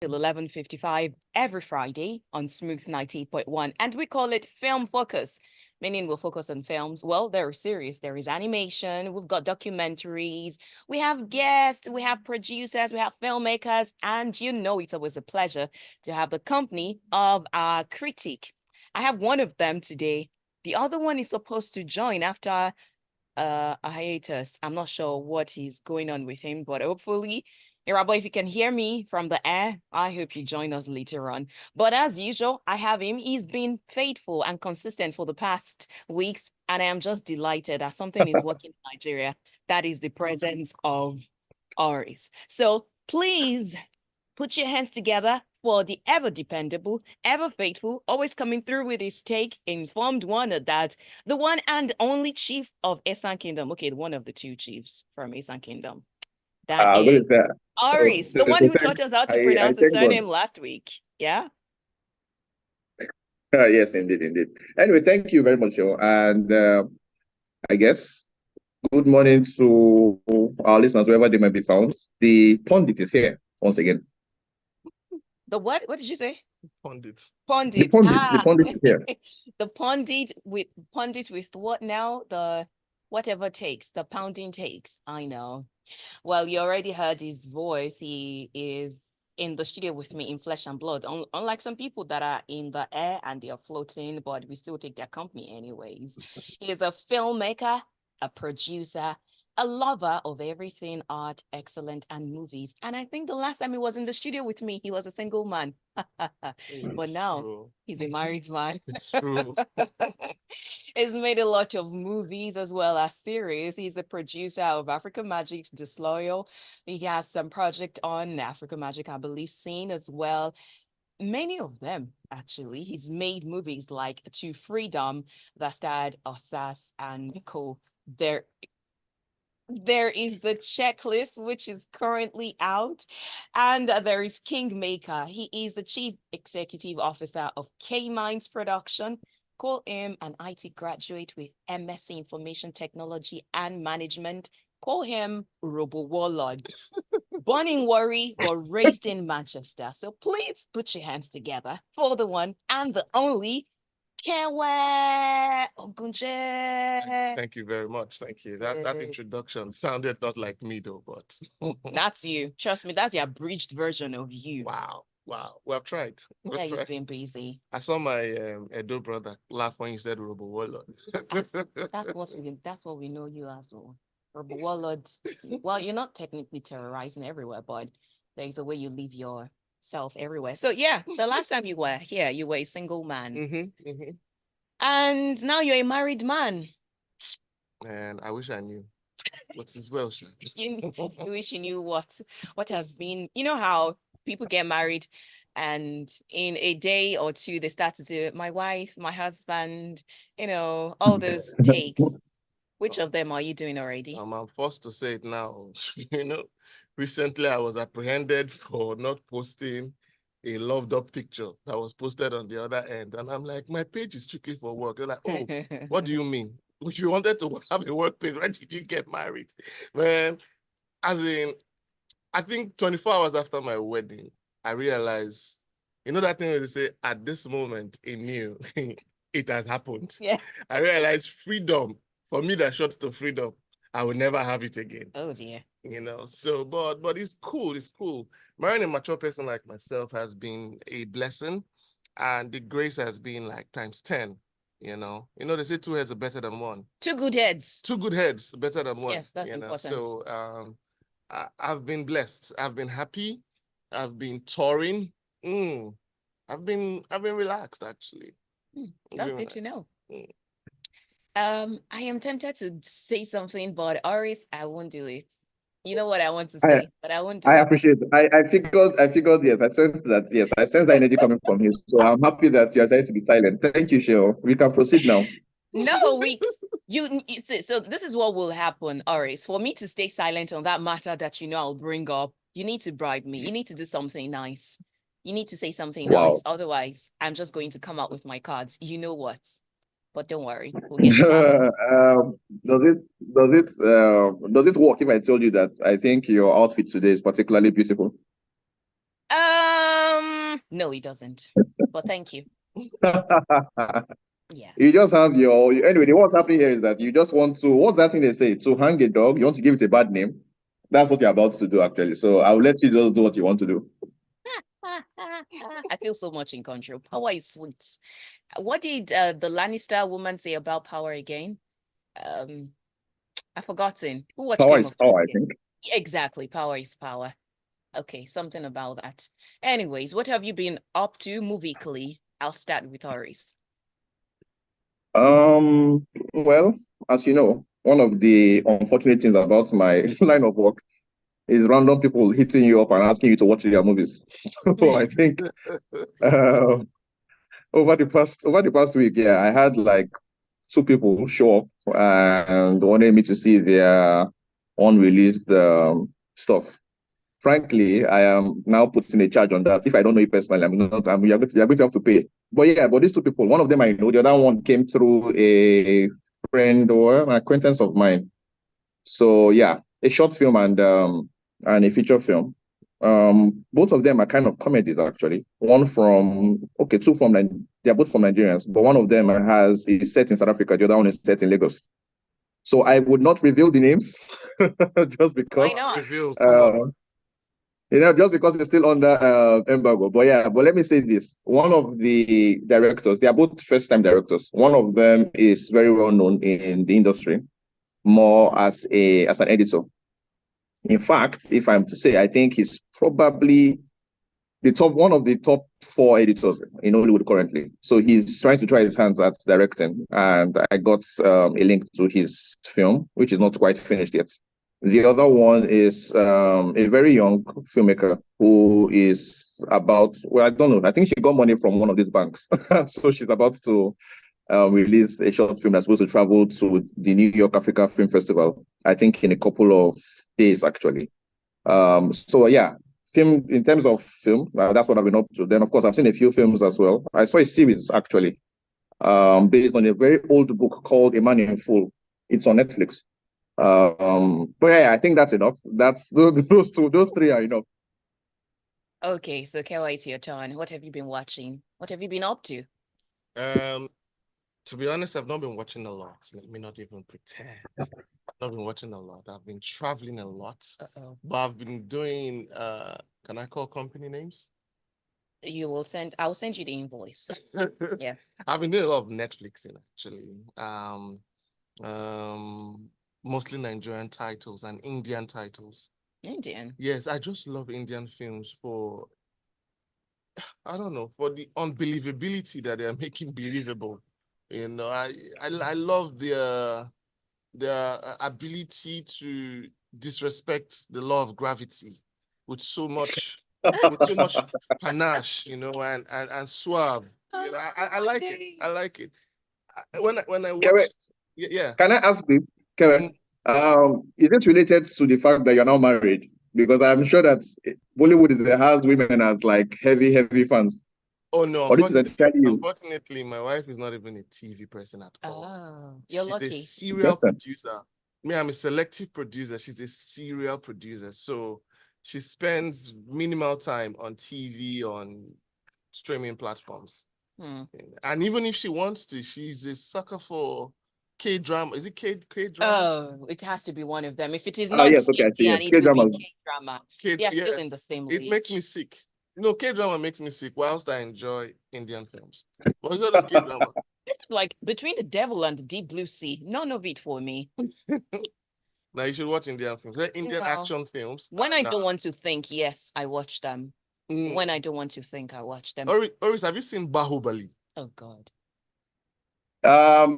till 11:55 every Friday on Smooth 90.1. And we call it Film Focus, meaning we'll focus on films. Well, there are series, there is animation, we've got documentaries, we have guests, we have producers, we have filmmakers, and it's always a pleasure to have the company of our critic. I have one of them today. The other one is supposed to join after a hiatus. I'm not sure what is going on with him, but hopefully, Irabo, if you can hear me from the air, I hope you join us later on. But as usual, I have him. He's been faithful and consistent for the past weeks, and I am just delighted that something is working in Nigeria. That is the presence of Oris. So please put your hands together for the ever dependable, ever faithful, always coming through with his take, informed one of that, the one and only chief of Esan Kingdom. Okay, one of the two chiefs from Esan Kingdom. That I'm going is to say, Aris, the one so who taught us how to I pronounce the thank God. surname last week. Yeah. Yes, indeed, indeed. Anyway, thank you very much, Joe. And I guess good morning to our listeners, wherever they may be found. The pundit is here once again. The what? What did you say? Pundit. Pundit. The pundit is here. The pundit with what now? The whatever takes, the pounding takes. I know. Well, you already heard his voice. He is in the studio with me in flesh and blood. Unlike some people that are in the air and they are floating, but we still take their company anyways. He is a filmmaker, a producer, a lover of everything art, excellent, and movies. And I think the last time he was in the studio with me, he was a single man. But now he's a married man. It's true. He's made a lot of movies as well as series. He's a producer of Africa Magic's Disloyal. He has some project on Africa Magic, I believe, scene as well. Many of them, actually. He's made movies like To Freedom that starred Osas and Nico. There is the checklist, which is currently out, and there is Kingmaker. He is the chief executive officer of K Minds Production. Call him an IT graduate with MSc Information Technology and Management. Call him Robo Warlord. Born in Warri, but raised in Manchester. So please put your hands together for the one and the only Kewe Ogunje. Thank you very much. Thank you. That introduction sounded not like me though, but That's you. Trust me, that's the abridged version of you. wow. We have tried. Yeah, you've been busy. I saw my Edo brother laugh when you said Robo Warlord. That's what we know you as well. Robo Warlord. Well, you're not technically terrorizing everywhere, but there's a way you live yourself everywhere. So yeah, the last time you were here, you were a single man. And now you're a married man. And I wish I knew. What's his well? You wish you knew what has been. You know how people get married and in a day or two they start to say, my wife, my husband, all those takes. Which of them are you doing already? I'm forced to say it now. Recently I was apprehended for not posting a loved up picture that was posted on the other end. And I'm like, my page is strictly for work. They're like, oh, what do you mean? If you wanted to have a work page, why did you get married? Man, as in, I think 24 hours after my wedding, I realized, that thing where they say, at this moment in you, it has happened. Yeah. I realized freedom, for me that short to freedom, I will never have it again. Oh dear. So, but it's cool. It's cool. Marrying a mature person like myself has been a blessing, and the grace has been like times 10. They say two heads are better than one. Two good heads. Two good heads are better than one. Yes, that's important. So, I've been blessed. I've been happy. I've been touring. I've been relaxed actually. That's good to know. I am tempted to say something, but Aris, I won't do it. You know what I want to say, but I won't do it. I appreciate it. I figured, yes, I sense that, yes, I sense that energy coming from you. So I'm happy that you are decided to be silent. Thank you, Sheo. We can proceed now. No, so this is what will happen, Aris. For me to stay silent on that matter that I'll bring up, you need to bribe me. You need to do something nice. You need to say something nice. Otherwise, I'm just going to come out with my cards. You know what? But don't worry, we'll get started. Does it work if I told you that I think your outfit today is particularly beautiful? No, he doesn't. But thank you. Yeah. You just have your anyway. What's happening here is that you just want to. What's that thing they say? To hang a dog, you want to give it a bad name. That's what you're about to do, actually. So I'll let you just do what you want to do. I feel so much in control. Power is sweet. What did the Lannister woman say about power again? I've forgotten. Who watched Power Game is of power, I Thrones? think. Exactly. Power is power. Okay, something about that. Anyways, what have you been up to movically? I'll start with Horace. Well, as you know, one of the unfortunate things about my line of work is random people hitting you up and asking you to watch their movies. So I think uh, over the past week, yeah, I had like two people show up and wanted me to see their unreleased stuff. Frankly, I am now putting a charge on that. If I don't know you personally, I'm not. You're going to have to pay. But yeah, but these two people, one of them I know, the other one came through a friend or an acquaintance of mine. So yeah, a short film and a feature film. Both of them are kind of comedies actually. Two from they're both from Nigerians, but one of them is set in South Africa. The other one is set in Lagos. So I would not reveal the names just Why because not? Reveal, come on. just because it's still under embargo. But yeah, but let me say this. One of the directors, they are both first-time directors. One of them is very well known in the industry, more as an editor. In fact, if I'm to say, I think he's probably one of the top four editors in Hollywood currently. So he's trying to try his hands at directing, and I got a link to his film, which is not quite finished yet. The other one is a very young filmmaker who is I don't know, I think she got money from one of these banks. So she's about to release a short film that's supposed to travel to the New York Africa Film Festival, I think in a couple of days, actually. So yeah, film in terms of film, that's what I've been up to. Then, of course, I've seen a few films as well. I saw a series, actually, based on a very old book called A Man in Full. It's on Netflix. But yeah, I think that's enough. That's those three are enough. Okay, so Kewa, it's your turn. What have you been watching? What have you been up to? To be honest, I've not been watching a lot. Let me not even pretend. I've not been watching a lot. I've been traveling a lot. But I've been doing can I call company names? I'll send you the invoice. Yeah. I've been doing a lot of Netflixing actually. Mostly Nigerian titles and Indian titles. Indian. Yes, I just love Indian films for I don't know, for the unbelievability that they are making believable. You know, I love their ability to disrespect the law of gravity with so much panache, you know, and suave. You know, I like it. I like it. When I watch, yeah. Can I ask this, Kevin? Is it related to the fact that you're now married? Because I'm sure that Bollywood has women as like heavy fans. Oh no, Or this is entirely you. unfortunately, my wife is not even a TV person at all. Oh, you're She's lucky. a serial producer. Me, I'm a selective producer. She's a serial producer. So she spends minimal time on TV, on streaming platforms. And even if she wants to, she's a sucker for K-drama. Is it K-drama? Oh, it has to be one of them. If it is not yes, okay, I see. Yes, Indian, it will K-drama. be K-drama. They are still in the same league. It makes me sick. You know, K-drama makes me sick whilst I enjoy Indian films. But it's not just K-drama. This is like Between the Devil and the Deep Blue Sea. None of it for me. Now you should watch Indian films. They're Indian action films. When I don't want to think, yes, I watch them. When I don't want to think, I watch them. Oris, have you seen Bahubali? Oh God.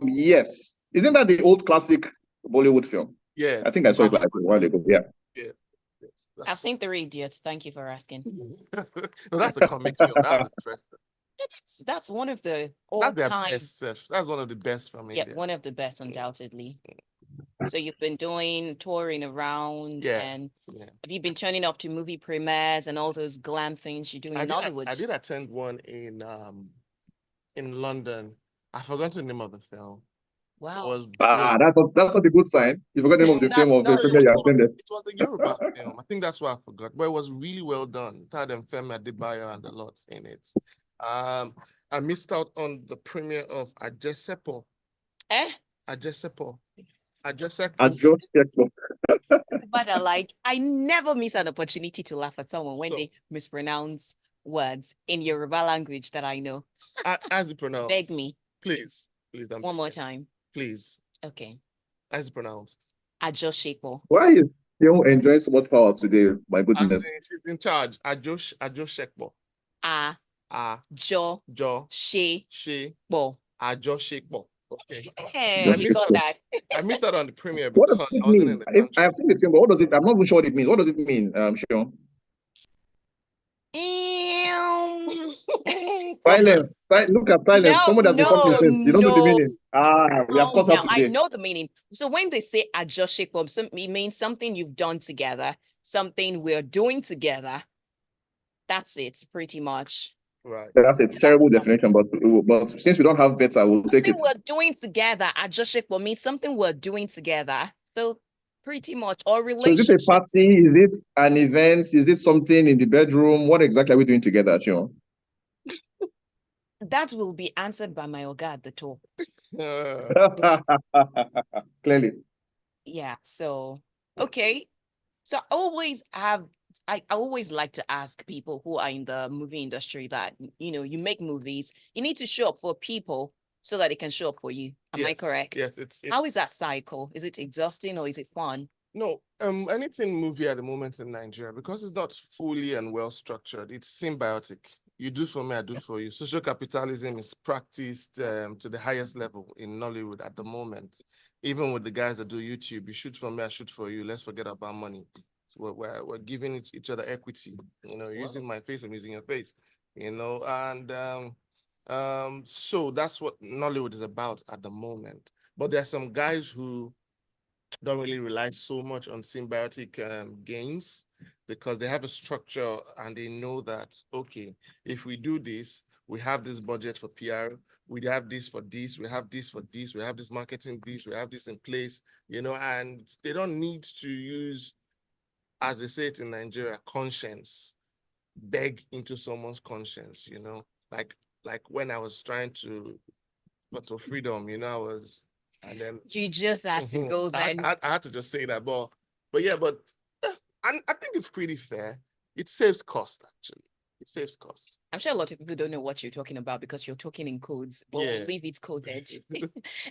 Yes. Isn't that the old classic Bollywood film? Yeah. I think I saw it like a while ago. Yeah. Yeah. I've seen Three Idiots. Thank you for asking. No, that's a comic film. That's interesting. That's one of the all-time. That's one of the best from India. Yeah, one of the best, undoubtedly. So you've been touring around, and have you been turning up to movie premieres and all those glam things you do in Hollywood? I did attend one in London. I forgot the name of the film. Wow. was Ah, great. that's not a good sign. You forgot the name of the film That's of the not film a that you good attended. It was a Yoruba film. I think that's why I forgot. But it was really well done. It had Femi Adebayo and a lot in it. I missed out on the premiere of Ajesepo. Eh? Ajesepo. Ajesepo. I just checked. But I never miss an opportunity to laugh at someone when So- they mispronounce words in Yoruba language that I know. As it pronounced. Beg me Please. one more time. Please. Okay. As it pronounced. Ajoshepo. Why is Theo enjoying so much power today? My And goodness. she's in charge. Ajoshekpo. Jo. Jo. She. She. Bo. Ajoshekpo. Okay. Hey, Ajoshepo. I missed on that. I missed that on the premiere What because does it I wasn't in mean? the If, I country. have seen the film, but what does it? I'm not even sure what it means. What does it mean, Sean? Silence. Look at silence. No, Someone that's been talking since. You don't know the meaning. We have Oh, caught now out I today. know the meaning. So when they say Ajoshepo, it means something you've done together, something we're doing together. That's it, pretty much. Right. That's a terrible definition, but since we don't have better, we'll take Something it. we're doing together. Ajoshepo means something we're doing together. So pretty much, or So is relationship. it a party? Is it an event? Is it something in the bedroom? What exactly are we doing together, Sean? That will be answered by my Oga at the top. Clearly. Yeah. So okay. So I always like to ask people who are in the movie industry that, you make movies, you need to show up for people so that they can show up for you. Am I Yes, correct? Yes, it's How is that cycle? Is it exhausting or is it fun? no anything movie at the moment in Nigeria, because it's not fully and well structured, it's symbiotic. You do for me, I do for you. Social capitalism is practiced to the highest level in Nollywood at the moment. Even with the guys that do YouTube, you shoot for me, I shoot for you. Let's forget about money. We're giving each other equity. Using my face, I'm using your face. And so that's what Nollywood is about at the moment. But there are some guys who don't really rely so much on symbiotic gains, because they have a structure and they know that, okay, if we do this, we have this budget for PR, we have this for this, we have this for this, we have this marketing, we have this in place, and they don't need to use, as they say it in Nigeria, conscience, beg into someone's conscience, like when I was trying to freedom, I was. And then You just had to go then. I had to just say that, but I think it's pretty fair. It saves cost, actually. It saves cost. I'm sure a lot of people don't know what you're talking about because you're talking in codes, but Yeah. we'll leave it coded.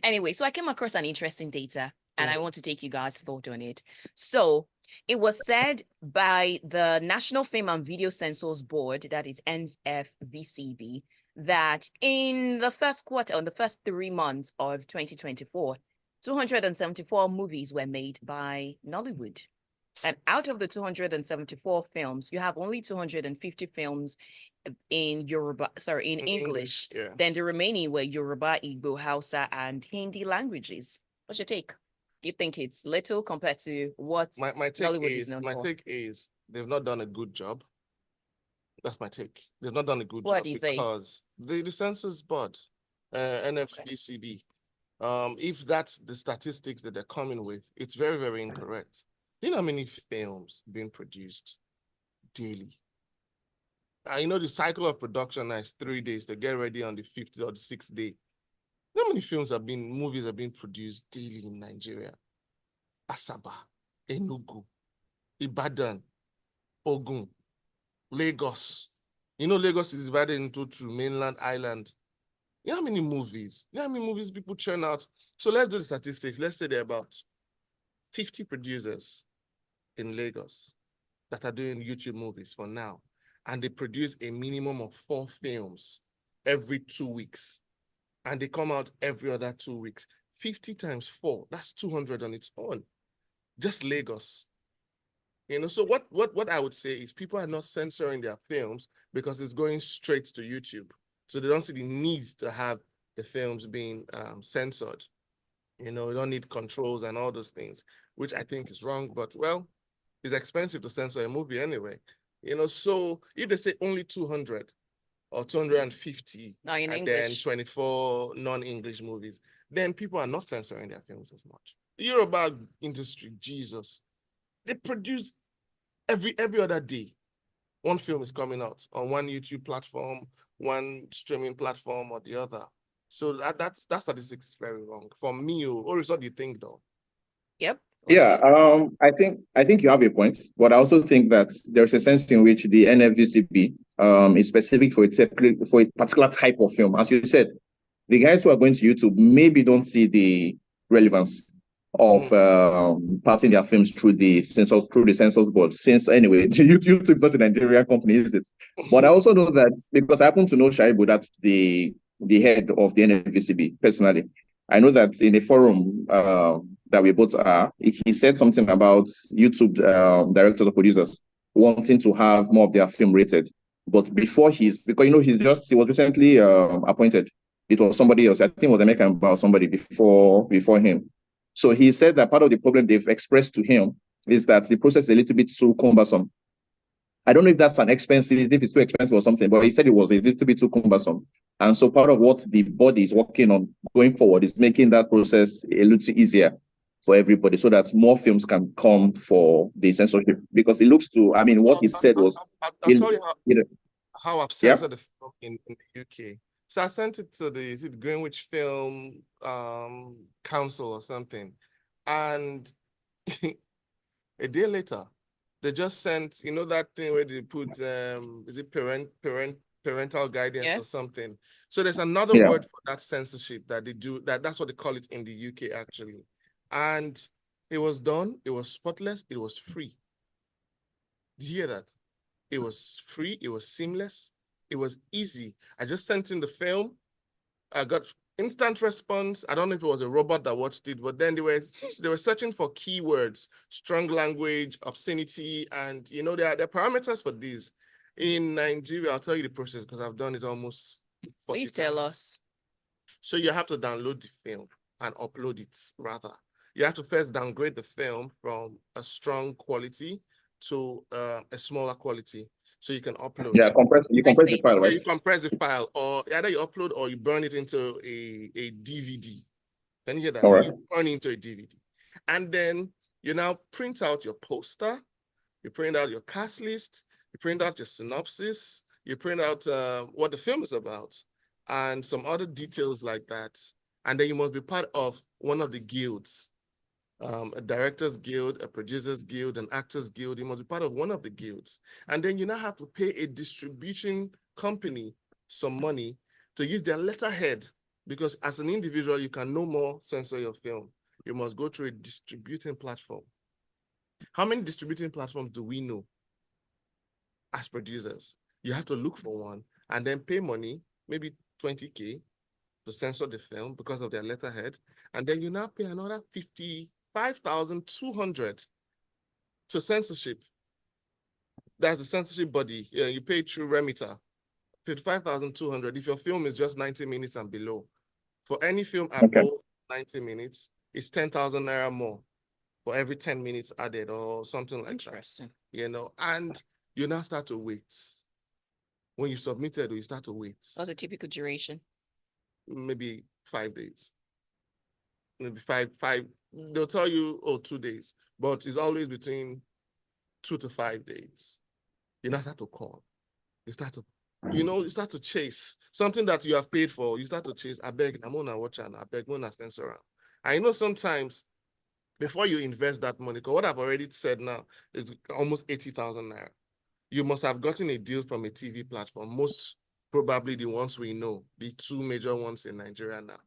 Anyway, so I came across an interesting data and I want to take you guys' thought on it. So it was said by the National Film and Video Censors Board, that is NFVCB, that in the first quarter, on the first 3 months of 2024, 274 movies were made by Nollywood. And out of the 274 films, you have only 250 films in English. Yeah. Then the remaining were Yoruba, Igbo, Hausa, and Hindi languages. What's your take? Do you think it's little compared to what My Nollywood is known for? take is they've not done a good job. That's my take. They've not done a good What job do you think? because the census board, NFDCB, if that's the statistics that they're coming with, it's very, very incorrect. You know how many films being produced daily? The cycle of production is 3 days to get ready on the 5th or the 6th day. You know how many movies are being produced daily in Nigeria? Asaba, Enugu, Ibadan, Ogun, Lagos. Lagos is divided into two, mainland, island. You know how many movies? You know how many movies people churn out? So let's do the statistics. Let's say there are about 50 producers in Lagos that are doing YouTube movies for now. And they produce a minimum of 4 films every 2 weeks. And they come out every other 2 weeks. 50 times 4, that's 200 on its own. Just Lagos. So what I would say is people are not censoring their films because it's going straight to YouTube. So they don't see the need to have the films being censored. You don't need controls and all those things, which I think is wrong. But, well, it's expensive to censor a movie anyway. So if they say only 200 or 250 No, in and English. then 24 non-English movies, then people are not censoring their films as much. The Yoruba industry, Jesus, they produce every other day. One film is coming out on one YouTube platform, one streaming platform or the other. So that statistic is very wrong. For me, what do you think though? Yep. Yeah, I think you have a point, but I also think that there's a sense in which the NFDCB is specific for a particular type of film. As you said, the guys who are going to YouTube maybe don't see the relevance of passing their films through the censors board. Since anyway, YouTube is not a Nigerian company, is it? But I also know that because I happen to know Shaibu, that's the head of the NFDCB personally. I know that in a forum that we both are, he said something about YouTube directors or producers wanting to have more of their film rated. But before because he was recently appointed. It was somebody else. I think it was American about somebody before him. So he said that part of the problem they've expressed to him is that the process is a little bit too cumbersome. I don't know if that's if it's too expensive or something, but he said it was a little bit too cumbersome. And so part of what the body is working on going forward is making that process a little easier for everybody so that more films can come for the censorship. Because it looks what he said was... I'll tell you how I've censored the film in the UK. So I sent it to the Greenwich Film Council or something. And a day later, they just sent, that thing where they put, is it parental guidance or something? So there's another word for that censorship that they do, that's what they call it in the UK actually. And it was done, it was spotless, it was free. Did you hear that? It was free, it was seamless, it was easy. I just sent in the film, I got instant response. I don't know if it was a robot that watched it, but then they were searching for keywords, strong language, obscenity, and there are parameters for these. In Nigeria, I'll tell you the process because I've done it almost 40 Please tell times. us. So you have to download the film and upload it rather. You have to first downgrade the film from a strong quality to a smaller quality. So you can upload. Yeah, you compress the file, right? You compress the file, or either you upload or you burn it into a DVD. Can you hear that? All right. You burn it into a DVD. And then you now print out your poster, you print out your cast list, you print out your synopsis, you print out what the film is about, and some other details like that. And then you must be part of one of the guilds. A director's guild, a producer's guild, an actor's guild. You must be part of one of the guilds. And then you now have to pay a distribution company some money to use their letterhead, because as an individual, you can no more censor your film. You must go through a distributing platform. How many distributing platforms do we know as producers? You have to look for one and then pay money, maybe 20K, to censor the film because of their letterhead. And then you now pay another 55,200 to censorship. That's the censorship body. You pay through Remita, 55,200 if your film is just 90 minutes and below. For any film above 90 minutes, it's 10,000 naira more for every 10 minutes added or something like that. And you now start to wait. When you submitted, you start to wait. What's a typical duration? Maybe 5 days. Maybe five. They'll tell you, 2 days, but it's always between 2 to 5 days. You now start to call. You start to chase something that you have paid for. You start to chase. I beg, I'm gonna watch and I beg, I'm gonna censor around. I know sometimes before you invest that money, because what I've already said now is almost 80,000 naira. You must have gotten a deal from a TV platform, most probably the ones we know, the two major ones in Nigeria now.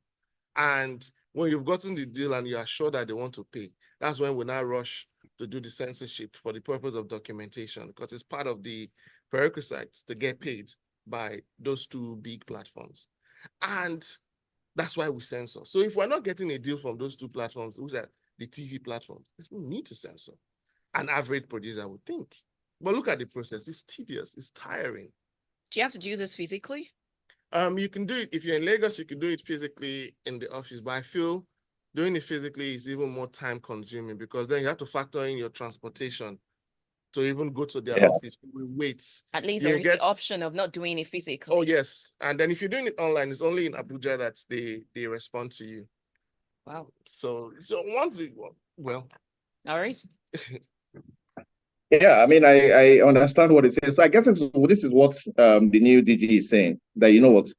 And when you've gotten the deal and you are sure that they want to pay, that's when we now rush to do the censorship for the purpose of documentation, because it's part of the prerequisites to get paid by those two big platforms. And that's why we censor. So if we're not getting a deal from those two platforms, which are the TV platforms, there's no need to censor. An average producer would think. But look at the process. It's tedious. It's tiring. Do you have to do this physically? You can do it. If you're in Lagos, you can do it physically in the office. But I feel doing it physically is even more time consuming, because then you have to factor in your transportation to even go to their office. We wait. At least there is the option of not doing it physically. Oh, yes. And then if you're doing it online, it's only in Abuja that they respond to you. Wow. So once it, well, All right. Yeah, I mean, I understand what it says. So I guess this is what the new DG is saying, that you know what,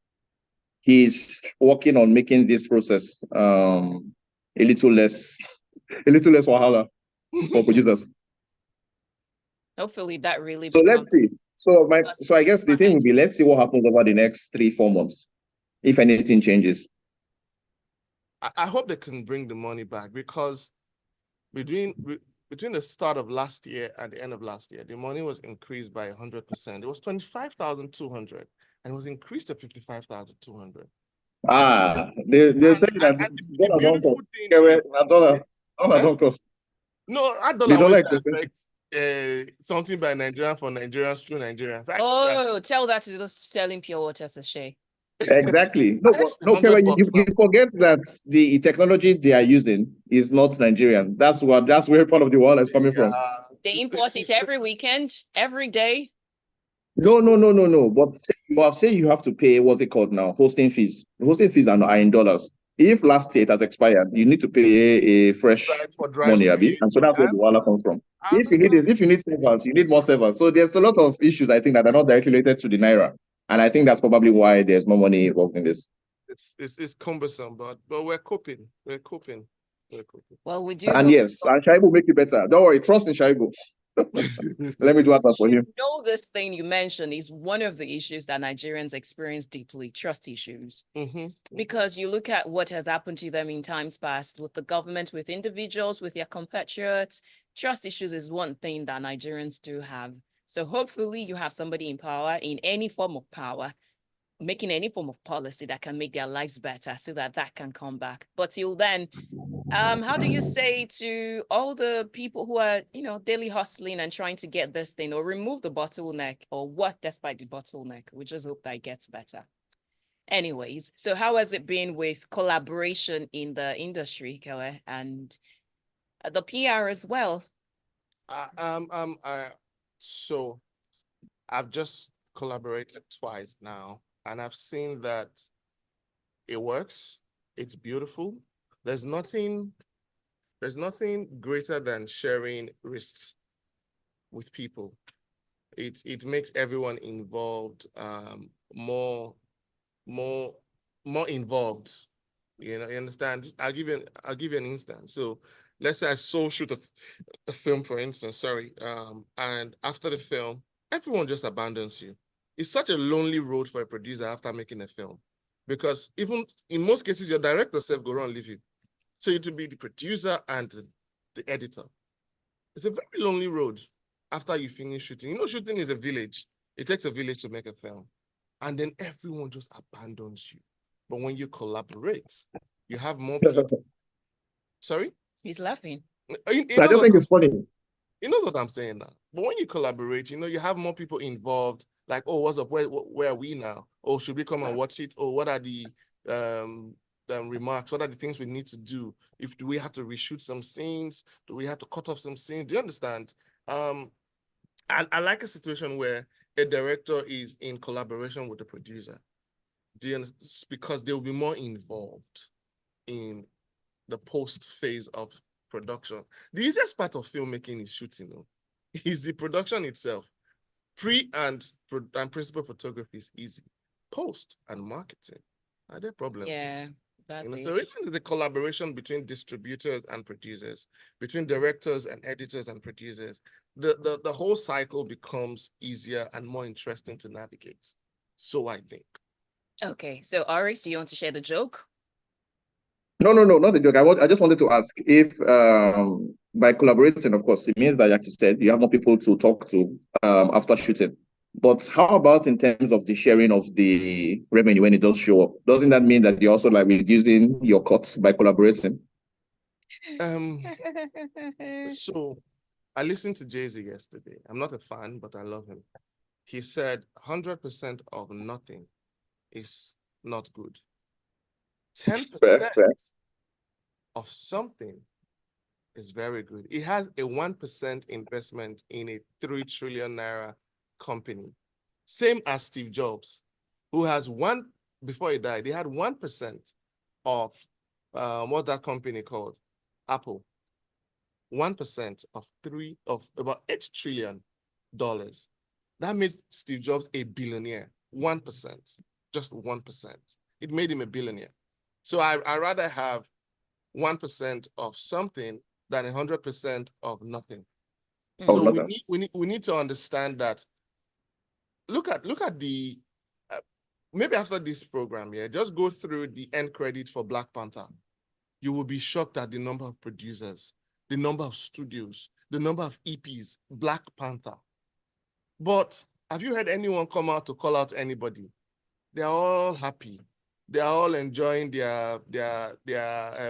he's working on making this process a little less wahala for producers. Hopefully that really So let's becomes see. So I guess the thing will be, let's see what happens over the next 3-4 months, if anything changes. I hope they can bring the money back, because between the start of last year and the end of last year, the money was increased by 100%. It was 25,200 and it was increased to 55,200. They say that The dollar don't beautiful cost. thing Okay, is, dollar don't cost. no, that The dollar dollar always is percent. affect something by Nigerians for Nigerians through Nigerians. Oh, tell that to those selling pure water sachet. Exactly. No, but no, $100 Kevin, you now. forget that the technology they are using is not Nigerian. That's where part of the world is coming from. They import it every weekend, every day. No. But say you have to pay, what's it called now? Hosting fees. Hosting fees are in dollars. If last year it has expired, you need to pay a fresh For dry money, Abi. space. And so that's where the wallet comes from. I If you need servers, you need more servers. So there's a lot of issues, I think, that are not directly related to the Naira. And I think that's probably why there's more money involved in this. It's cumbersome, but we're coping. We're coping. Well, we do And hope. yes, and Shaibu will make it better. Don't worry, trust in Shaibu. Let me do that for him. This thing you mentioned is one of the issues that Nigerians experience deeply, trust issues. Because you look at what has happened to them in times past with the government, with individuals, with their compatriots. Trust issues is one thing that Nigerians do have. So hopefully you have somebody in power, in any form of power, making any form of policy that can make their lives better so that can come back. But till then, how do you say to all the people who are, daily hustling and trying to get this thing, or remove the bottleneck, or what despite the bottleneck? We just hope that it gets better. Anyways, so how has it been with collaboration in the industry, Kewe, and the PR as well? So I've just collaborated twice now, and I've seen that it works. It's beautiful. There's nothing greater than sharing risks with people. It makes everyone involved more involved. You understand? I'll give you an instance. So let's say I sole shoot a film, for instance, sorry. And after the film, everyone just abandons you. It's such a lonely road for a producer after making a film, because even in most cases, your director self go around leave you. So it will be the producer and the editor. It's a very lonely road after you finish shooting. Shooting is a village. It takes a village to make a film. And then everyone just abandons you. But when you collaborate, you have more people. Sorry? He's laughing. I just think it's funny. He knows what I'm saying now. But when you collaborate, you have more people involved. Like, oh, what's up? Where are we now? Oh, should we come and watch it? Oh, what are the remarks? What are the things we need to do? Do we have to reshoot some scenes? Do we have to cut off some scenes? Do you understand? I like a situation where a director is in collaboration with the producer. Do you understand? Because they will be more involved in the post phase of production. The easiest part of filmmaking is shooting, is the production itself. Pre and principal photography is easy. Post and marketing are there problems? Yeah. So even the collaboration between distributors and producers, between directors and editors and producers, the whole cycle becomes easier and more interesting to navigate. So I think. Okay, so Aris, do you want to share the joke? No, not the joke. I just wanted to ask if by collaborating, of course, it means that, like you said, you have more people to talk to after shooting. But how about in terms of the sharing of the revenue when it does show up? Doesn't that mean that you're also like reducing your cuts by collaborating? So I listened to Jay-Z yesterday. I'm not a fan, but I love him. He said 100% of nothing is not good. 10% of something is very good. He has a 1% investment in a 3 trillion naira company. Same as Steve Jobs, who has before he died, he had 1% of what's that company called? Apple. 1% of about $8 trillion. That made Steve Jobs a billionaire. 1%, just 1%. It made him a billionaire. So I rather have 1% of something than 100% of nothing. Oh, So nothing. we need to understand that. Look at the maybe after this program, yeah, just go through the end credit for Black Panther. You will be shocked at the number of producers, the number of studios, the number of EPs, Black Panther. But have you heard anyone come out to call out anybody? They are all happy. They are all enjoying their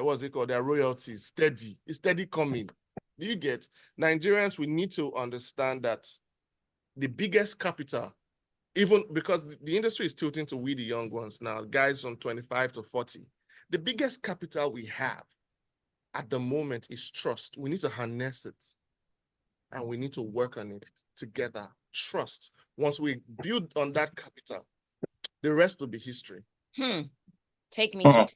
what's it called, their royalties, steady. It's steady coming. Do you get? Nigerians, we need to understand that the biggest capital, even because the industry is tilting to we the young ones now, guys from 25 to 40, the biggest capital we have at the moment is trust. We need to harness it and we need to work on it together. Trust. Once we build on that capital, the rest will be history. Take me to TED.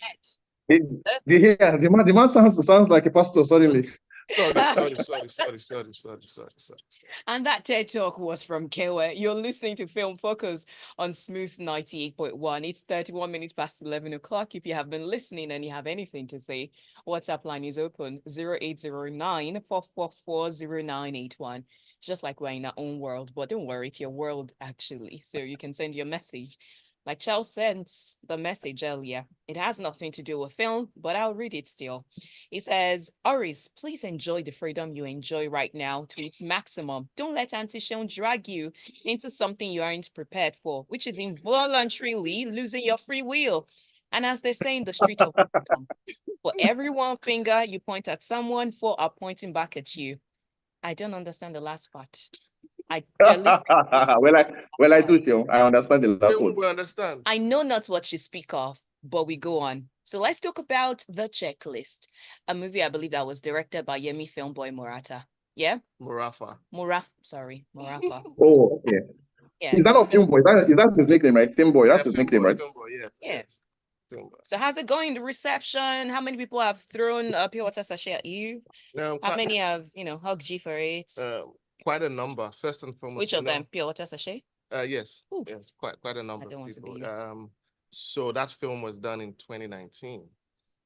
The man sounds like a pastor suddenly. Sorry. And that TED Talk was from Kewa. You're listening to Film Focus on Smooth 98.1. It's 31 minutes past 11 o'clock. If you have been listening and you have anything to say, WhatsApp line is open 0809 444 0981. It's just like we're in our own world, but don't worry, it's your world actually. So you can send your message. Like Charles sent the message earlier, it has nothing to do with film, but I'll read it still. It says, Oris, please enjoy the freedom you enjoy right now to its maximum. Don't let Auntie Sean drag you into something you aren't prepared for, which is involuntarily losing your free will. And as they say in the street of wisdom, for every one finger you point at someone, four are pointing back at you. I don't understand the last part. I do, Sean. I understand the last one. We understand. I know not what you speak of, but we go on. So let's talk about The Checklist, a movie I believe that was directed by Yemi Filmboy Murata. Yeah? Murafa. Murafa. Oh, yeah. Is that not Filmboy? That's his nickname, right? Filmboy, that's his nickname, right? Filmboy, yeah. So how's it going? The reception? How many people have thrown a pure water sachet at you? How many have, hugged you for it? Quite a number. First and foremost. Which of them? Pure water sachet? Yes. Ooh. Yes, quite a number of people. So that film was done in 2019.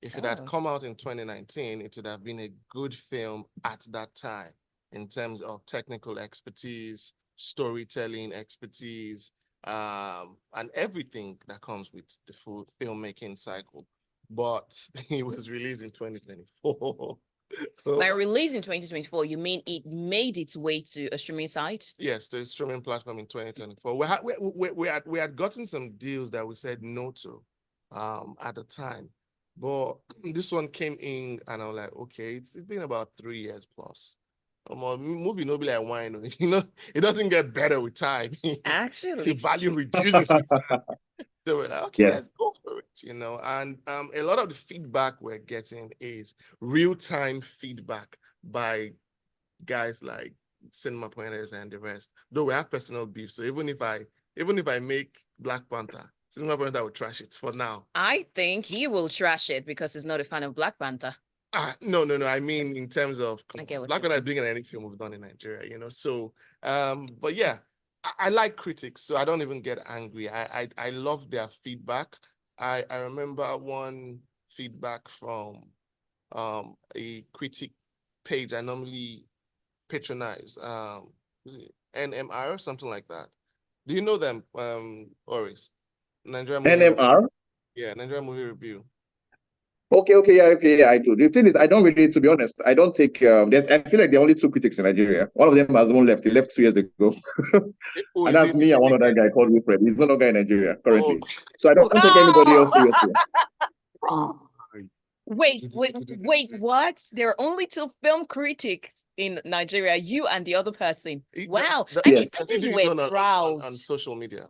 If it had come out in 2019, it would have been a good film at that time in terms of technical expertise, storytelling expertise, and everything that comes with the full filmmaking cycle. But it was released in 2024. By release in 2024, you mean it made its way to a streaming site? Yes, the streaming platform in 2024. We had gotten some deals that we said no to at the time. But this one came in and I was like, okay, it's been about 3 years plus. Movie no be like wine, it doesn't get better with time. Actually, the value reduces with time. So we're like, okay, let's go for it, And a lot of the feedback we're getting is real-time feedback by guys like Cinema Pointers and the rest. Though we have personal beef, so even if I make Black Panther, Cinema Pointer will trash it for now. I think he will trash it because he's not a fan of Black Panther. No. I mean, in terms of Black Panther is bigger than any film we've done in Nigeria, So, but yeah. I like critics, so I don't even get angry. I love their feedback. I remember one feedback from a critic page I normally patronize, NMR or something like that. Do you know them, Oris? Nigeria Movie NMR? Review. Yeah, Nigeria Movie Review. Okay, I do. The thing is, I don't really, to be honest, I don't take, I feel like there are only two critics in Nigeria. One of them has one left. He left 2 years ago. And that's me and one other guy called Wilfred. He's not a guy in Nigeria currently. So I don't take anybody else seriously. Wait, what? There are only two film critics in Nigeria, you and the other person. Wow. Yes. I think you were proud. On social media.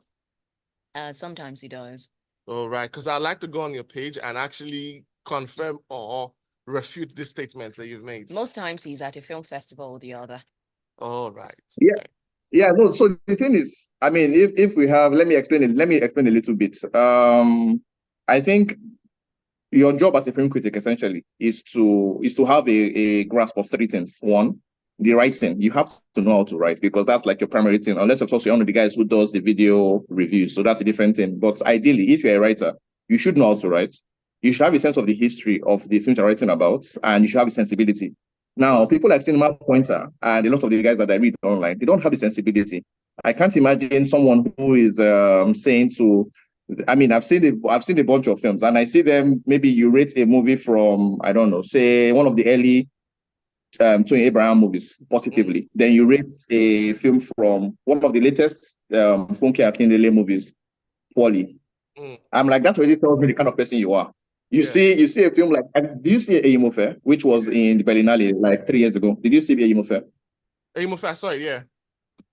Sometimes he does. Oh, right. Because I like to go on your page and actually confirm or refute the statements that you've made. Most times he's at a film festival or the other. All right. Yeah, no, so the thing is, I mean, if we have, let me explain a little bit. I think your job as a film critic essentially is to have a grasp of three things. One, the writing. You have to know how to write because that's like your primary thing. Unless of course you're one of the guys who does the video reviews, so that's a different thing. But ideally, if you're a writer, you should know how to write. You should have a sense of the history of the films you're writing about, and you should have a sensibility. Now, people like Cinema Pointer and a lot of the guys that I read online, they don't have the sensibility. I can't imagine someone who is saying to, I mean, I've seen a bunch of films, and I see them. Maybe you rate a movie from, I don't know, say one of the early Tony Abraham movies positively. Then you rate a film from one of the latest Funke Akindele movies poorly. I'm like, that already tells me the kind of person you are. You see a film like, do you see Eyimofe, which was in the Berlinale like 3 years ago? Did you see Eyimofe? Eyimofe, I saw it, yeah.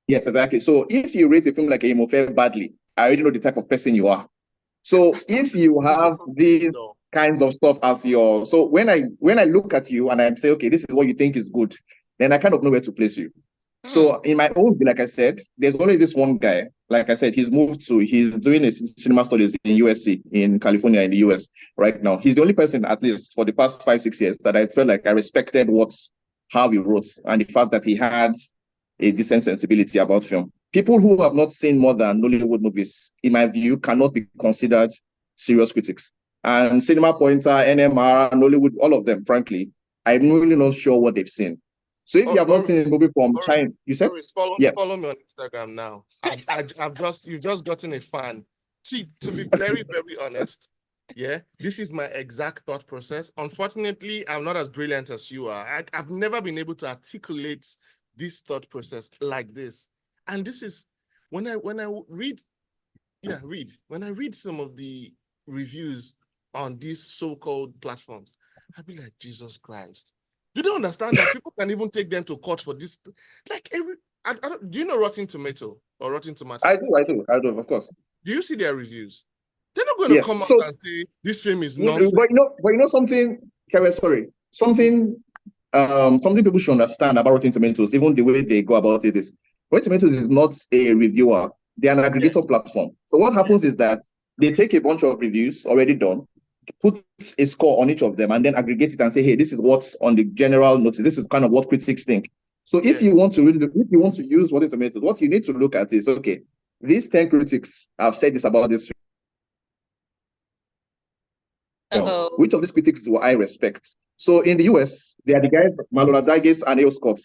Yes, exactly. So if you rate a film like Eyimofe badly, I already know the type of person you are. So if you have these kinds of stuff as your, so when I look at you and I say, okay, this is what you think is good, then I kind of know where to place you. So in my own, like I said, there's only this one guy. Like I said, he's doing his cinema studies in USC in California in the US right now. He's the only person, at least for the past 5-6 years, that I felt like I respected how he wrote and the fact that he had a decent sensibility about film. People who have not seen more than Nollywood movies, in my view, cannot be considered serious critics. And Cinema Pointer, NMR, Nollywood, all of them, frankly, I'm really not sure what they've seen. So if you have not seen a movie from China, you said? Follow me on Instagram now. You've just gotten a fan. See, to be very, very honest, yeah, this is my exact thought process. Unfortunately, I'm not as brilliant as you are. I've never been able to articulate this thought process like this. And this is when I read some of the reviews on these so-called platforms, I'd be like, Jesus Christ. You don't understand that people can even take them to court for this. Like do you know Rotten Tomato or Rotten Tomato? I do, of course. Do you see their reviews? They're not going to come out and say this film is nonsense. But you know something, Kevin, sorry. Something people should understand about Rotten Tomatoes, even the way they go about it is Rotten Tomatoes is not a reviewer, they're an aggregator platform. So what happens is that they take a bunch of reviews already done, put a score on each of them, and then aggregate it and say, hey, this is what's on the general notice. This is kind of what critics think. So if you want to use Rotten Tomatoes, what you need to look at is, okay, these 10 critics have said this about this. Which of these critics do I respect? So in the US, there are the guys, Malola Daggis and A.O. Scott,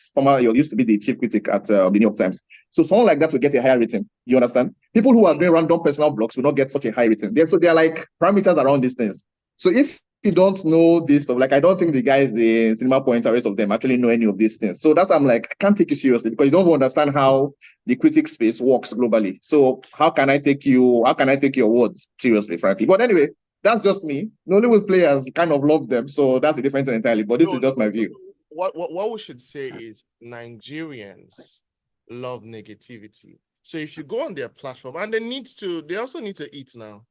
used to be the chief critic at the New York Times. So someone like that will get a higher rating. You understand? People who are doing random personal blogs will not get such a high rating. So there are like parameters around these things. So if you don't know this stuff, like I don't think the guys, the Cinema Pointer, rest of them actually know any of these things. So that's I'm like, I can't take you seriously because you don't understand how the critic space works globally. So how can I take your words seriously, frankly? But anyway, that's just me. Nollywood players kind of love them, so that's a different thing entirely. But this is just my view. What we should say is Nigerians love negativity. So if you go on their platform, and they also need to eat now,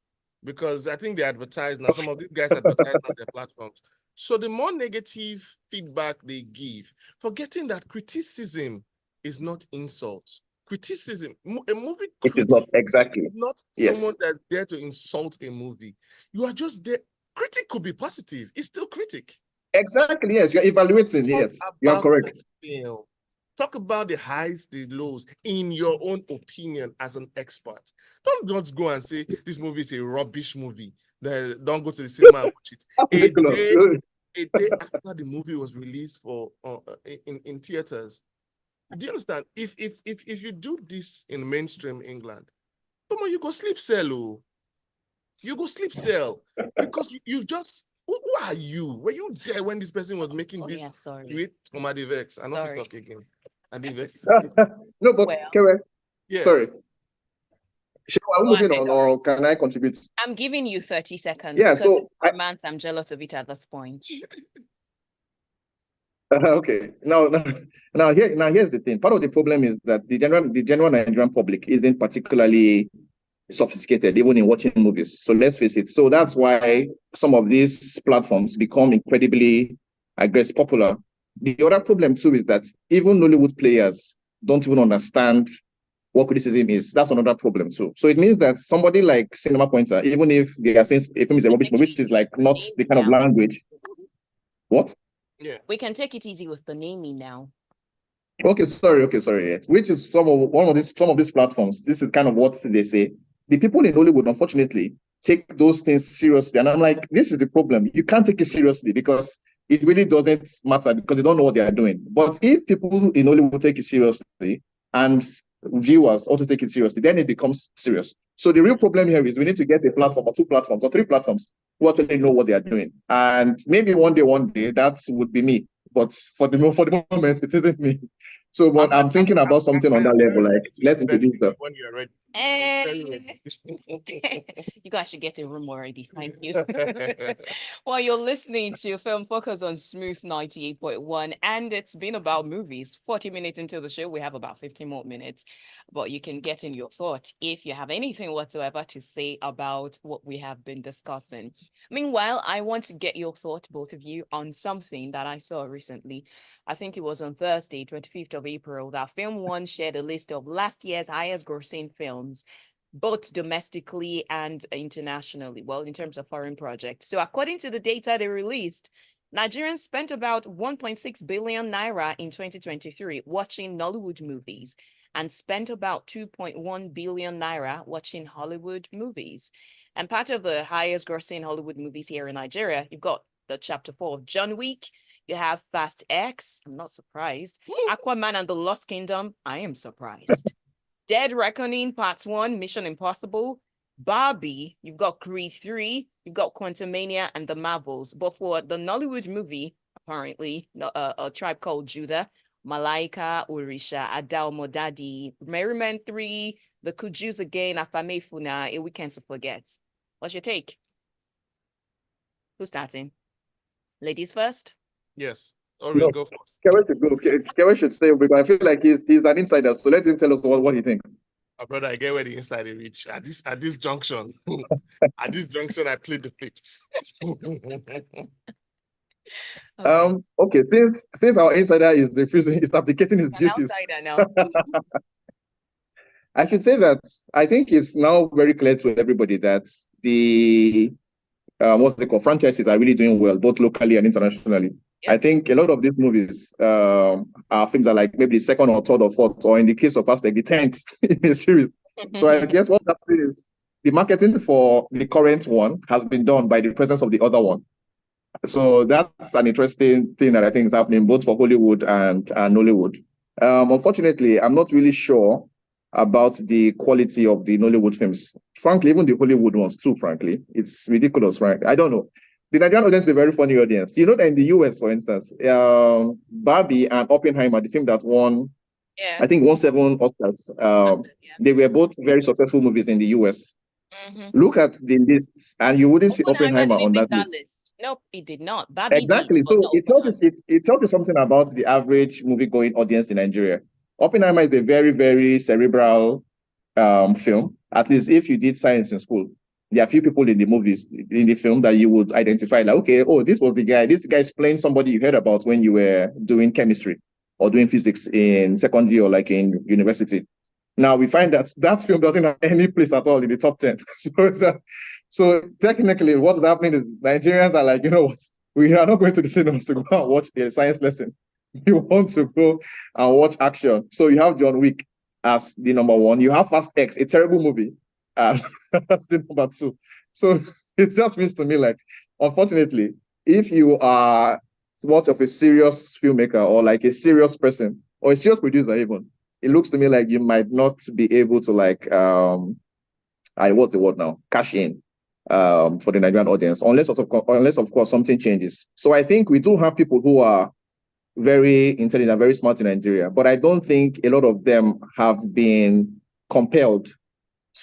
because I think they advertise now. Some of these guys advertise on their platforms. So the more negative feedback they give, forgetting that criticism is not insult. Criticism, a movie critic, it is not exactly not someone that's there to insult a movie. You are just there. Critic could be positive. It's still critic. Exactly. Yes, you're evaluating. Yes, you are correct. Talk about the highs, the lows in your own opinion as an expert. Don't just go and say this movie is a rubbish movie. Don't go to the cinema and watch it. A day after the movie was released in theaters. Do you understand? If you do this in mainstream England, come on, you go sleep cell. You go sleep cell because you just. Who are you? Were you there when this person was making this? Yeah, sorry. Tweet? Adivex. I'm not talking again. Adivex. No, but Kevin. Yeah. Sorry. Are we moving on, or can I contribute? I'm giving you 30 seconds. Yeah. So I'm jealous of it at this point. Okay. Now here's the thing. Part of the problem is that the general Nigerian public isn't particularly sophisticated, even in watching movies. So let's face it. So that's why some of these platforms become incredibly, I guess, popular. The other problem too is that even Nollywood players don't even understand what criticism is. That's another problem too. So it means that somebody like Cinema Pointer, even if they are saying a film is a rubbish movie, which is like not the kind of language. What? Yeah. We can take it easy with the naming now. Okay, sorry. Which is some of these platforms. This is kind of what they say. The people in Hollywood, unfortunately, take those things seriously. And I'm like, this is the problem. You can't take it seriously because it really doesn't matter because they don't know what they are doing. But if people in Hollywood take it seriously and viewers also take it seriously, then it becomes serious. So the real problem here is we need to get a platform or two platforms or three platforms who actually know what they are doing. And maybe one day that would be me. But for the moment, it isn't me. So, but I'm thinking about something on that level, like let's introduce that. When you're ready. You guys should get a room already. Thank you. Well, you're listening to Film Focus on Smooth 98.1, and it's been about movies. 40 minutes into the show, we have about 15 more minutes, but you can get in your thought if you have anything whatsoever to say about what we have been discussing. Meanwhile, I want to get your thought, both of you, on something that I saw recently. I think it was on Thursday, 25th of April, that Film One shared a list of last year's highest grossing films, both domestically and internationally, well, in terms of foreign projects. So according to the data they released, Nigerians spent about 1.6 billion naira in 2023 watching Nollywood movies and spent about 2.1 billion naira watching Hollywood movies. And part of the highest grossing Hollywood movies here in Nigeria, you've got the chapter 4 of John Wick, you have Fast X, I'm not surprised. Aquaman and the Lost Kingdom, I am surprised. Dead Reckoning Part 1, Mission Impossible, Barbie, you've got Creed 3, you've got Quantumania and The Marvels. But for the Nollywood movie, apparently, a Tribe Called Judah, Malaika, Orisha, Adal Modadi, Merryman 3, The Kujus Again, Afame Funa, A Weekend to Forget. What's your take? Who's starting? Ladies first? Yes. Always go first. Kewe should say because I feel like he's an insider. So let him tell us what he thinks. My brother, I get where the insider reach. At this junction, I plead the fifth. Okay, since our insider is refusing, is abdicating his duties. Outsider now. I should say that I think it's now very clear to everybody that the what's they call franchises are really doing well, both locally and internationally. I think a lot of these movies are things that like maybe the second or third or fourth, or in the case of us, like the 10th in a series. So I guess what happened is the marketing for the current one has been done by the presence of the other one. So that's an interesting thing that I think is happening both for Hollywood and Nollywood. Unfortunately, I'm not really sure about the quality of the Nollywood films. Frankly, even the Hollywood ones too, frankly. It's ridiculous, right? I don't know. The Nigerian audience is a very funny audience. You know that in the US, for instance, Barbie and Oppenheimer, the film that won, I think won 7 Oscars, they were both very successful movies in the US. Look at the lists, and you wouldn't see Oppenheimer on that list. Nope, it did not. Barbie exactly. Did, so it tells you something about the average movie-going audience in Nigeria. Oppenheimer is a very, very cerebral film. At least if you did science in school, there are a few people in the film that you would identify like, okay, oh, this was the guy. This guy's playing somebody you heard about when you were doing chemistry or doing physics in secondary or like in university. Now we find that that film doesn't have any place at all in the top 10. So technically what's happening is Nigerians are like, you know what? We are not going to the cinemas to go and watch a science lesson. We want to go and watch action. So you have John Wick as the number 1. You have Fast X, a terrible movie, as the number 2. So it just means to me like, unfortunately, if you are much of a serious filmmaker or like a serious person or a serious producer even, it looks to me like you might not be able to like, what's the word now? Cash in for the Nigerian audience, unless of course something changes. So I think we do have people who are very intelligent, very smart in Nigeria, but I don't think a lot of them have been compelled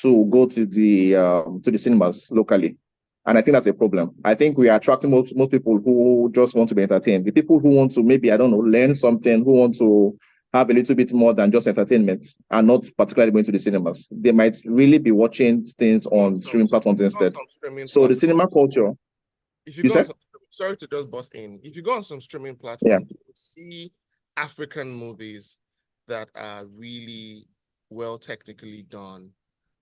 to go to the cinemas locally. And I think that's a problem. I think we are attracting most people who just want to be entertained. The people who want to maybe, I don't know, learn something, who want to have a little bit more than just entertainment and not particularly going to the cinemas. They might really be watching things on streaming platforms instead. So the cinema culture. If you go sorry to just bust in. If you go on some streaming platforms, you see African movies that are really well technically done,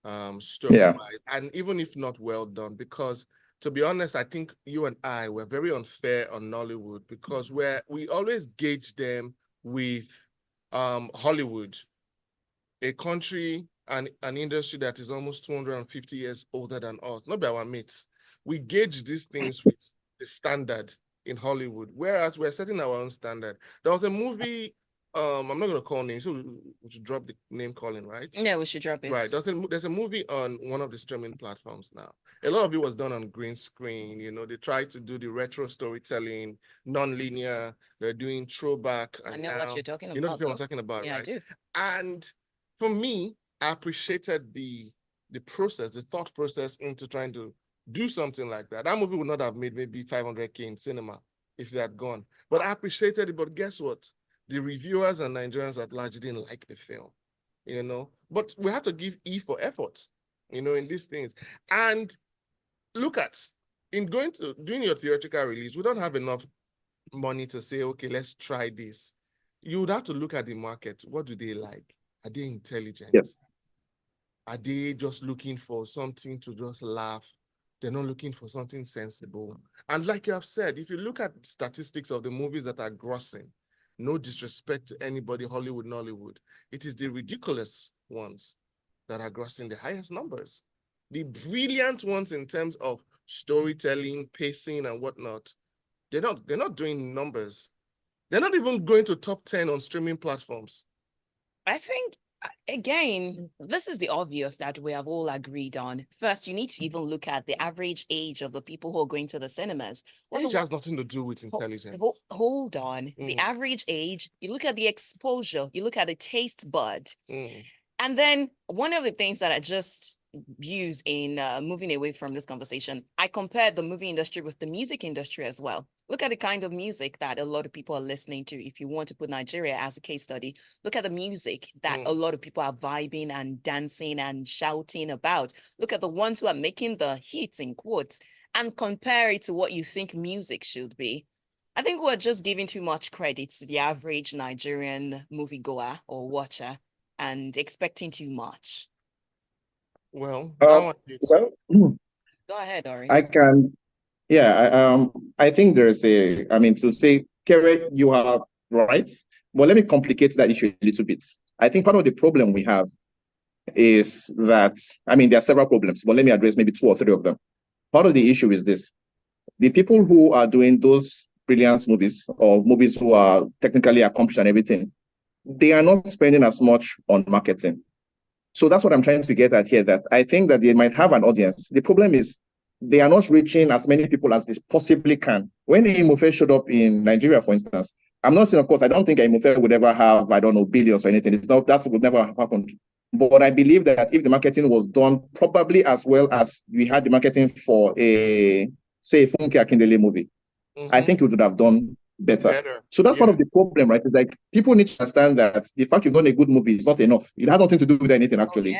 Yeah. story-wise, and even if not well done, because to be honest, I think you and I were very unfair on Nollywood because we always gauge them with Hollywood, a country and an industry that is almost 250 years older than us, not by our mates. We gauge these things with the standard in Hollywood, whereas we're setting our own standard. There was a movie, I'm not gonna call names, so we should drop the name calling, right? Yeah, we should drop it. Right. There's a movie on one of the streaming platforms now. A lot of it was done on green screen. You know, they tried to do the retro storytelling, non-linear. They're doing throwback. I And know what now, you're talking you know the about, film I'm though. talking about, Yeah, I right? do. And for me, I appreciated the process, the thought process into trying to do something like that. That movie would not have made maybe 500K in cinema if they had gone. But I appreciated it. But guess what? The reviewers and Nigerians at large didn't like the film, you know. But we have to give E for effort, you know, in these things. And look at, in going to doing your theatrical release, we don't have enough money to say, okay, let's try this. You would have to look at the market. What do they like? Are they intelligent? Yes. Are they just looking for something to just laugh? They're not looking for something sensible. And like you have said, if you look at statistics of the movies that are grossing, no disrespect to anybody, Hollywood, Nollywood, it is the ridiculous ones that are grossing the highest numbers. The brilliant ones in terms of storytelling, pacing, and whatnot, they're not doing numbers. They're not even going to top 10 on streaming platforms. I think, again, this is the obvious that we have all agreed on. First, you need to even look at the average age of the people who are going to the cinemas. Age has nothing to do with intelligence. Hold on. The average age, you look at the exposure, you look at the taste bud. And then one of the things that I just use in moving away from this conversation, I compared the movie industry with the music industry as well. Look at the kind of music that a lot of people are listening to. If you want to put Nigeria as a case study, look at the music that a lot of people are vibing and dancing and shouting about. Look at the ones who are making the hits in quotes and compare it to what you think music should be. I think we're just giving too much credit to the average Nigerian moviegoer or watcher and expecting too much. Well, Go ahead, Doris. I can, yeah, I think there's to say, Kere, you are right, but let me complicate that issue a little bit. I think part of the problem we have is that, there are several problems, but let me address maybe 2 or 3 of them. Part of the issue is this: the people who are doing those brilliant movies or movies who are technically accomplished and everything, they are not spending as much on marketing. So that's what I'm trying to get at here, that I think that they might have an audience. The problem is they are not reaching as many people as they possibly can. When Imofe showed up in Nigeria, for instance, I'm not saying, of course, I don't think Imofe would ever have, billions or anything. It's not, that would never have happened. But I believe that if the marketing was done probably as well as we had the marketing for a Funke Akindele movie, I think it would have done better. So that's part of the problem, right? It's like people need to understand that the fact you've done a good movie is not enough. It has nothing to do with anything, actually.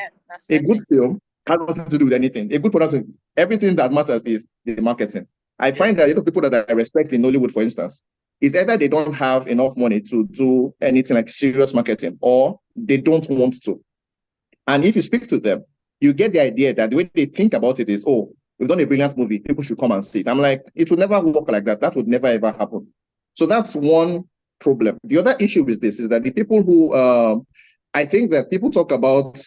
A good film has nothing to do with anything. A good production, everything that matters is the marketing. I find that people that I respect in Hollywood, for instance, is either they don't have enough money to do anything like serious marketing, or they don't want to. And if you speak to them, you get the idea that the way they think about it is, oh, we've done a brilliant movie, people should come and see it. I'm like, it would never work like that. That would never, ever happen. So that's one problem. The other issue with this is that the people who, I think that people talk about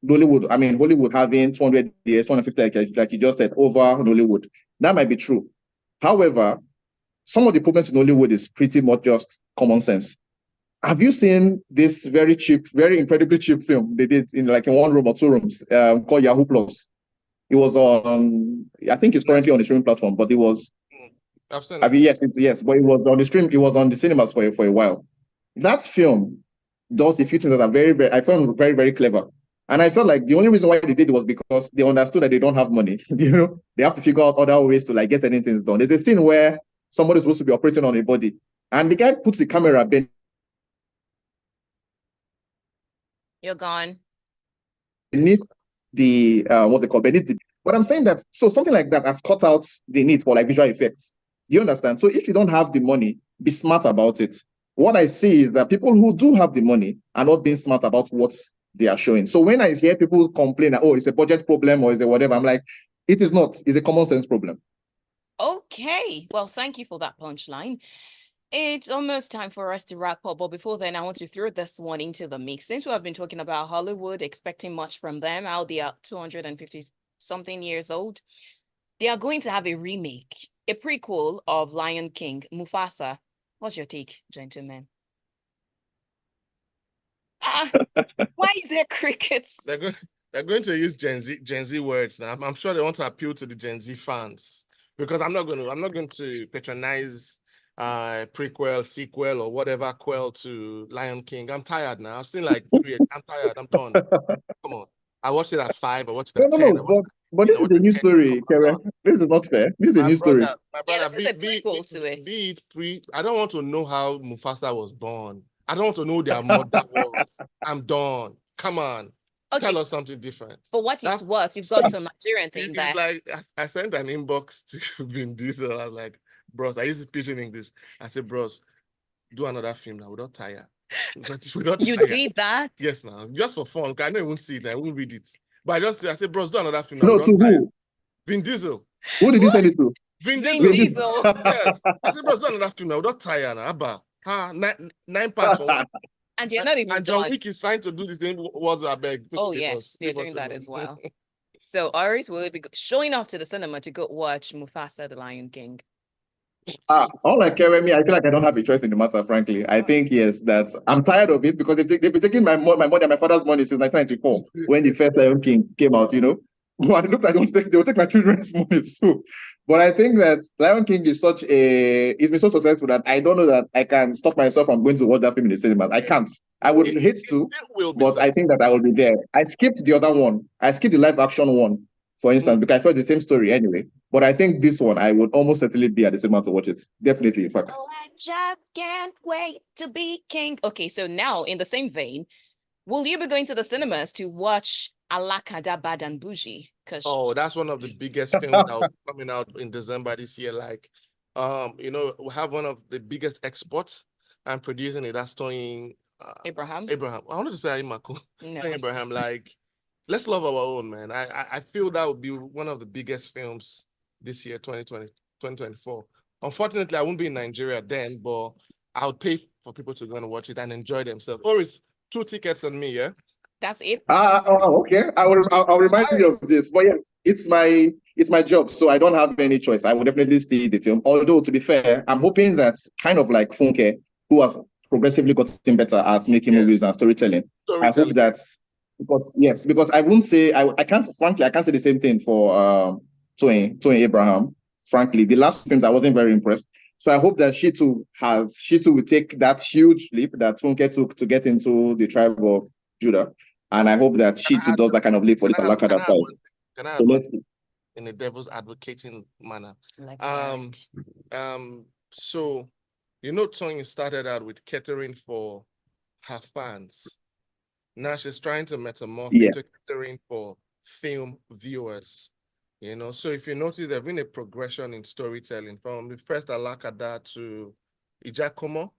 Hollywood having 200 years, 250, like you just said, over Nollywood. That might be true. However, some of the problems in Hollywood is pretty much just common sense. Have you seen this very cheap, very incredibly cheap film they did in 1 room or 2 rooms called Yahoo Plus? It was on, I think it's currently on the streaming platform, but it was, I've seen it. Yes, but it was on the stream, it was on the cinemas for a while. That film does a few things that are very, very, I found very, very clever. And I felt like the only reason why they did it was because they understood that they don't have money. They have to figure out other ways to get certain things done. There's a scene where somebody's supposed to be operating on a body, and the guy puts the camera You're gone. beneath the but I'm saying that, so something like that has cut out the need for visual effects. Do you understand? So if you don't have the money, be smart about it. What I see is that people who do have the money are not being smart about what they are showing. So when I hear people complain that, oh, it's a budget problem or is it whatever, I'm like, it is not. It's a common sense problem. Okay, well, thank you for that punchline. It's almost time for us to wrap up, but before then, I want to throw this one into the mix. Since we have been talking about Hollywood, expecting much from them, how they are 250 something years old, they are going to have a remake, a prequel of Lion King, Mufasa. What's your take, gentlemen? Ah, why is there crickets? They're going to use Gen Z words now. I'm sure they want to appeal to the Gen Z fans because I'm not going to patronize prequel, sequel, or whatever quel to Lion King. I'm tired now. I've seen like 3. I'm tired. I'm done. Come on. I watched it at 5. I watched it at 10. But this is a new story, Karen. This is not fair. This is a new story. My brother, this is a prequel to it. I don't want to know how Mufasa was born. I don't want to know their mother was. I'm done. Come on. Okay. Tell us something different. For what it's worth, you've got some Nigerians in there. Like I sent an inbox to Vin Diesel. I was like, bros, I used to pitch in English. I said, bros, do another film now. We're not tired. You did that? Yes, now. Just for fun. I don't even see it. I won't read it. But I said, bros, do another film now. No, to who? Vin Diesel. Who did you send it to? Vin Diesel. Yeah. I said, bros, do another film now. We're not tired now. Abba. 9 parts for one. And you're not even and John Wick is trying to do the same words I beg. Oh, yes, they're doing that as well. So, Aris will be showing off to the cinema to go watch Mufasa, the Lion King. Unlike Keremi, I feel like I don't have a choice in the matter, frankly. I think, yes, that I'm tired of it because they've been taking my money and my father's money since 1994 when the first Lion King came out, you know. But it looks like they'll take my children's money too. But I think that Lion King is it's been so successful that I don't know that I can stop myself from going to watch that film in the cinema. I can't. I would hate to, but I think that I will be there. I skipped the other one. I skipped the live action one, for instance, because I felt the same story anyway. But I think this one, I would almost certainly be at the cinema to watch it. Definitely, in fact. Oh, I just can't wait to be king. Okay, so now in the same vein, will you be going to the cinemas to watch Alakada Bad and Bougie? Oh, that's one of the biggest films that will be coming out in December this year. Like, you know, we have one of the biggest exports. I'm producing it. That's Tony Abraham. I wanted to say Imako. No. Abraham. Like, let's love our own, man. I feel that would be one of the biggest films this year, 2024. Unfortunately, I won't be in Nigeria then, but I'll pay for people to go and watch it and enjoy themselves. Or it's 2 tickets on me, yeah? That's it. Okay. I'll remind you of this. But yes, it's my job, so I don't have any choice. I will definitely see the film. Although, to be fair, I'm hoping that kind of like Funke, who has progressively gotten better at making movies and storytelling. I hope that because I won't say I can't say the same thing for Tony Abraham. Frankly, the last films I wasn't very impressed. So I hope that she too will take that huge leap that Funke took to get into the tribe of Judah. And I hope that she too does that kind of leap for this Alakada side. Can I have in a devil's advocating manner? So, you know, Tony started out with catering for her fans. Now she's trying to metamorph into catering for film viewers. You know, so if you notice, there's been a progression in storytelling from the first Alakada to Ijakumo.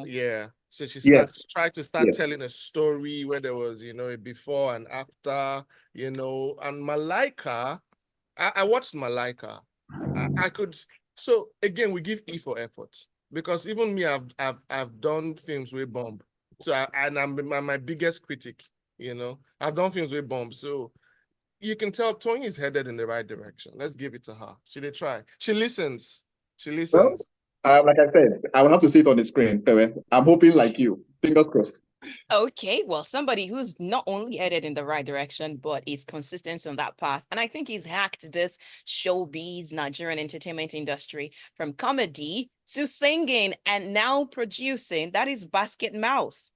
Yeah. So she tried to start telling a story where there was, you know, a before and after, you know, and Malaika, I watched Malaika. I could, so again, we give E for effort because even me, I've done films with bomb. So, and I'm my biggest critic, you know, I've done films with bomb. So you can tell Tony is headed in the right direction. Let's give it to her. She did try. She listens. Well, like I said, I will have to see it on the screen. I'm hoping like you. Fingers crossed. Okay, well, somebody who's not only headed in the right direction, but is consistent on that path. And I think he's hacked this showbiz Nigerian entertainment industry from comedy to singing and now producing. That is Basket Mouth.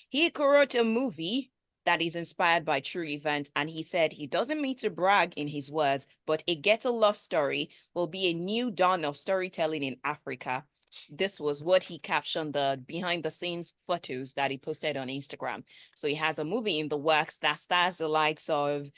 He co-wrote a movie that is inspired by true events, and he said he doesn't mean to brag in his words, but A Ghetto Love Story will be a new dawn of storytelling in Africa. This was what he captioned the behind-the-scenes photos that he posted on Instagram. So he has a movie in the works that stars the likes of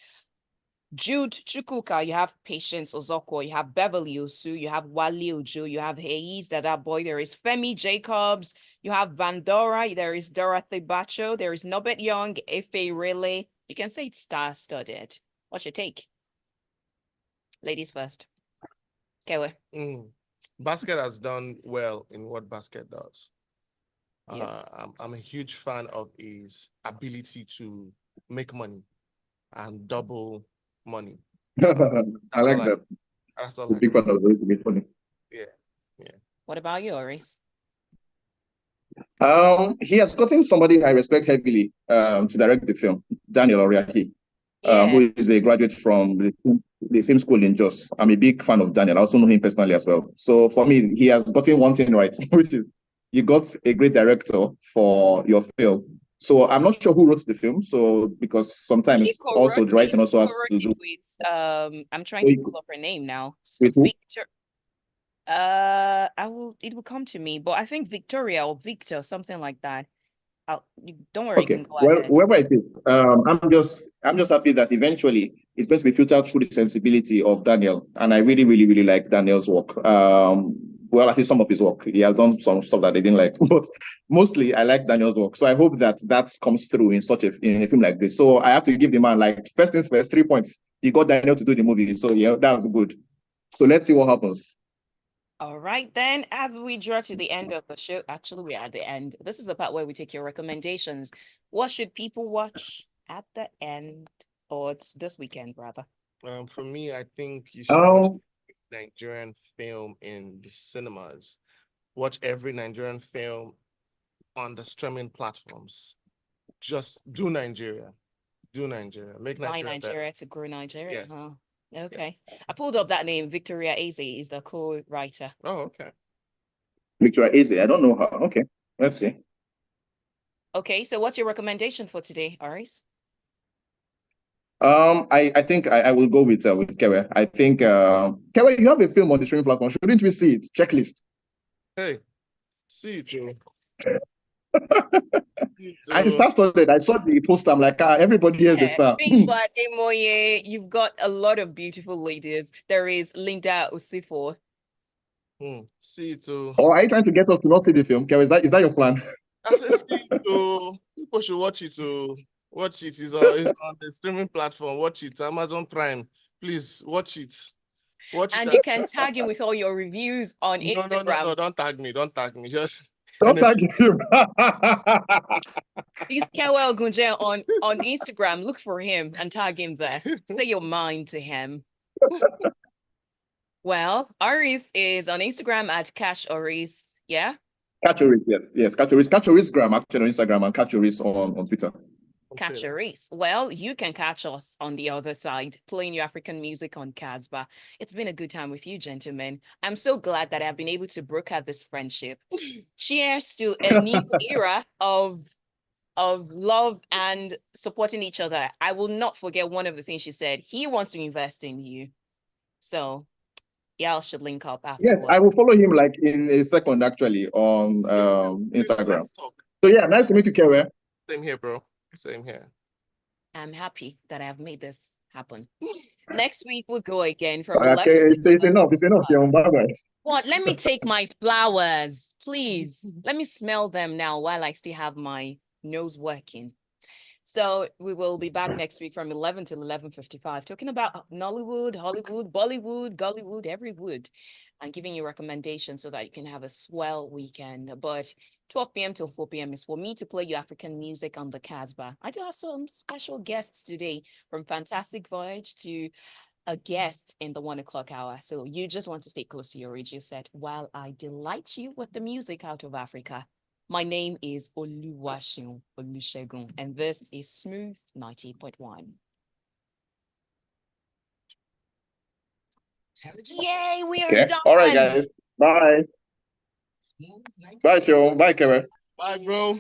Jude Chukuka, you have Patience Ozoko, you have Beverly Osu, you have Wale Ojo, you have Hayes Dada Boy, there is Femi Jacobs, you have Vandora, there is Dorothy Bacho, there is Nobet Young, Efe Rele. You can say it's star-studded. What's your take? Ladies first. Kewe. Basket has done well in what Basket does. Yeah. I'm a huge fan of his ability to make money and double money. I like that. That's all The I big got. part of it to be funny. Yeah. What about you, Oris? He has gotten somebody I respect heavily to direct the film, Daniel Oriahi, Yeah. who is a graduate from the film school in Jos. I'm a big fan of Daniel. I also know him personally as well. So for me, he has gotten one thing right, which is you got a great director for your film. So I'm not sure who wrote the film. So because sometimes also the writing also has to do with I'm trying to pull up her name now. So with who? Victor. It will come to me, but I think Victoria or Victor, something like that. Don't worry, you can go Well, ahead. whoever it is, I'm just happy that eventually it's going to be filtered through the sensibility of Daniel, and I really, really, really like Daniel's work. Well, I think some of his work, he has done some stuff that I didn't like, but mostly I like Daniel's work. So I hope that comes through in in a film like this. So I have to give the man like first things first, 3 points. He got Daniel to do the movie, so yeah, that was good. So let's see what happens. All right, then, as we draw to the end of the show, actually, we're at the end. This is the part where we take your recommendations. What should people watch at the end, or it's this weekend, rather? For me, I think you should watch Nigerian film in the cinemas. Watch every Nigerian film on the streaming platforms. Just do Nigeria. Do Nigeria. Make Nigeria better. To grow Nigeria. Yes. Oh, okay. Yes. I pulled up that name. Victoria Eze is the co-writer. Oh, okay. Victoria Eze. I don't know her. Okay. Let's see. Okay, so what's your recommendation for today, Aris? I think I will go with Kewe. I think Kewe, you have a film on the streaming platform. Shouldn't we see it? Checklist. Hey, see it too. I started. I saw the poster. I'm like, everybody here is a star. You've got a lot of beautiful ladies. There is Linda Osifo. See it too. Or are you trying to get us to not see the film? Kewe, is that your plan? I said, see it too. People should watch it too. Watch it. It's on the streaming platform. Watch it. Amazon Prime. Please watch it. And you can tag him with all your reviews on Instagram. No, don't tag me. Don't tag me. Just don't tag him. He's Kewel Gunje on Instagram. Look for him and tag him there. Say your mind to him. Well, Aris is on Instagram at Cash Oris. Yeah? Catch Oris, yes. Catch Oris Gram actually on Instagram and Catch Oris on Twitter. Catch Oris. Well, you can catch us on the other side, playing your African music on Casbah. It's been a good time with you, gentlemen. I'm so glad that I've been able to broker this friendship. Cheers to a new era of love and supporting each other. I will not forget one of the things she said. He wants to invest in you. So y'all should link up afterwards. Yes, I will follow him like in a second actually on Instagram. So yeah, nice to meet you, Kewe. Same here, bro. Same here. I'm happy that I have made this happen. Next week we'll go again from okay, it's enough. It's enough. What? Let me take my flowers, please. Let me smell them now while I still have my nose working. So we will be back next week from 11 to 11:55, talking about Nollywood, Hollywood, Bollywood, Gollywood, every wood, and giving you recommendations so that you can have a swell weekend. But 12 p.m. till 4 p.m. is for me to play you African music on the Casbah. I do have some special guests today, from Fantastic Voyage to a guest in the 1 o'clock hour. So you just want to stay close to your radio set while I delight you with the music out of Africa. My name is Oluwaseun Olusegun, and this is Smooth 90.1. Yay, we are done. All right, guys. Bye. Bye, Joe. Bye, Kevin. Bye, bro.